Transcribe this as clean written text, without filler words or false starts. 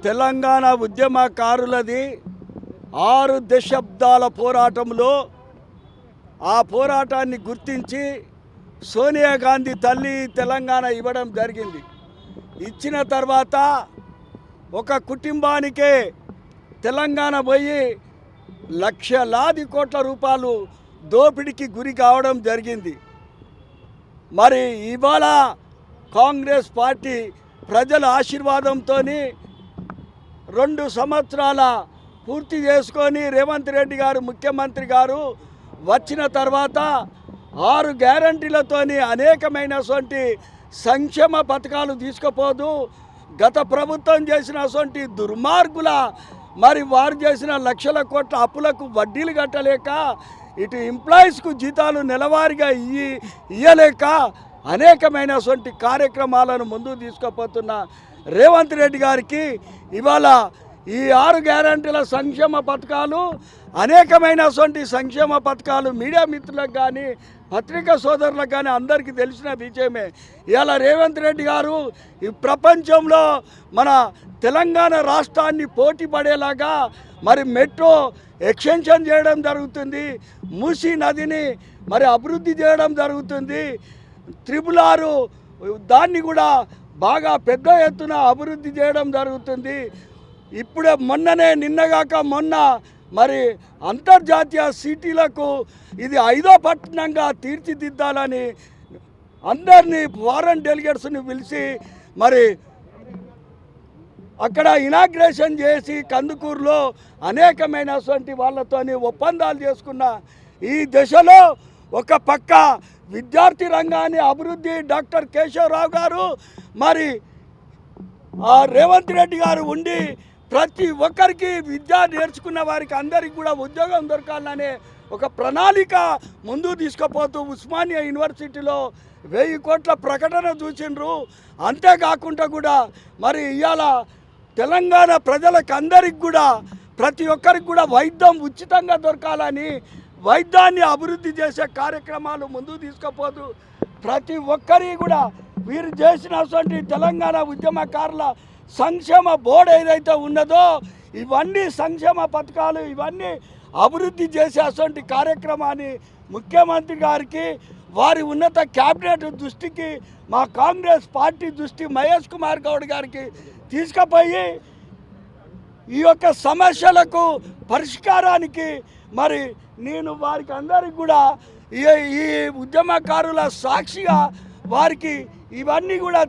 తెలంగాణ ఉద్యమకారులది 6 దశాబ్దాల పోరాటంలో ఆ పోరాటాన్ని గుర్తించి సోనియా గాంధీ తల్లి తెలంగాణ ఇవ్వడం జరిగింది. ఇచ్చిన తర్వాత ఒక కుటుంబానికే తెలంగాణ పోయి లక్షలాది కోట్ల రూపాయలు దోపిడీకి గురి కావడం జరిగింది. మరి ఇవాళ కాంగ్రెస్ పార్టీ ప్రజల ఆశీర్వాదంతో 2 సంవత్సరాల పూర్తి చేసుకొని రేవంత్ రెడ్డి గారు ముఖ్యమంత్రి గారు వచ్చిన తర్వాత 6 గ్యారంటీలతోని అనేకమైనటువంటి సంక్షేమ పథకాలు తీసుకుపోదు. గత ప్రభుత్వం చేసినటువంటి దుర్మార్గుల మరి వారు చేసిన లక్షల కోట్ల అప్పులకు వడ్డీలు కట్టలేక ఇటు ఎంప్లాయీస్కు జీతాలు నెలవారీగా ఇయ్యలేక అనేకమైనటువంటి కార్యక్రమాలను ముందుకు తీసుకుపోతున్న రేవంత్ రెడ్డి గారికి ఇవాళ ఈ 6 గ్యారంటీల సంక్షేమ పథకాలు అనేకమైనటువంటి సంక్షేమ పథకాలు మీడియా మిత్రులకు కానీ పత్రికా సోదరులకు కానీ అందరికీ తెలిసిన విషయమే. ఇవాళ రేవంత్ రెడ్డి గారు ఈ ప్రపంచంలో మన తెలంగాణ రాష్ట్రాన్ని పోటీ పడేలాగా మరి మెట్రో ఎక్స్టెన్షన్ చేయడం జరుగుతుంది, మూసీ నదిని మరి అభివృద్ధి చేయడం జరుగుతుంది, 6 దాన్ని కూడా బాగా పెద్ద ఎత్తున అభివృద్ధి చేయడం జరుగుతుంది. ఇప్పుడే నిన్నగాక మొన్న మరి అంతర్జాతీయ సిటీలకు ఇది 5వ పట్టణంగా తీర్చిదిద్దాలని అందరినీ ఫారెన్ డెలిగేట్స్ని పిలిచి మరి అక్కడ ఇనాగ్రేషన్ చేసి కందుకూరులో అనేకమైనటువంటి వాళ్ళతోని ఒప్పందాలు చేసుకున్న ఈ దశలో ఒక పక్క విద్యార్థి రంగాన్ని అభివృద్ధి డాక్టర్ కేశవరావు గారు మరి రేవంత్ రెడ్డి గారు ఉండి ప్రతి ఒక్కరికి విద్య నేర్చుకున్న వారికి అందరికీ కూడా ఉద్యోగం దొరకాలనే ఒక ప్రణాళిక ముందుకు తీసుకుపోతూ ఉస్మానియా యూనివర్సిటీలో 1000 కోట్ల ప్రకటన చూసిండ్రు. అంతేకాకుండా కూడా మరి ఇవాళ తెలంగాణ ప్రజలకు అందరికి కూడా ప్రతి ఒక్కరికి కూడా వైద్యం ఉచితంగా దొరకాలని వైద్యాన్ని అభివృద్ధి చేసే కార్యక్రమాలు ముందుకు తీసుకుపోతూ ప్రతి ఒక్కరి కూడా వీరు చేసినటువంటి తెలంగాణ ఉద్యమకారుల సంక్షేమ బోర్డు ఏదైతే ఉన్నదో ఇవన్నీ సంక్షేమ పథకాలు ఇవన్నీ అభివృద్ధి చేసేటువంటి కార్యక్రమాన్ని ముఖ్యమంత్రి గారికి వారి ఉన్నత క్యాబినెట్ దృష్టికి మా కాంగ్రెస్ పార్టీ దృష్టి మహేష్ కుమార్ గౌడ్ గారికి తీసుకుపోయి ఈ యొక్క సమస్యలకు పరిష్కారానికి మరి నేను వారికి అందరికి కూడా ఈ ఉద్యమకారుల సాక్షిగా వారికి ఇవన్నీ కూడా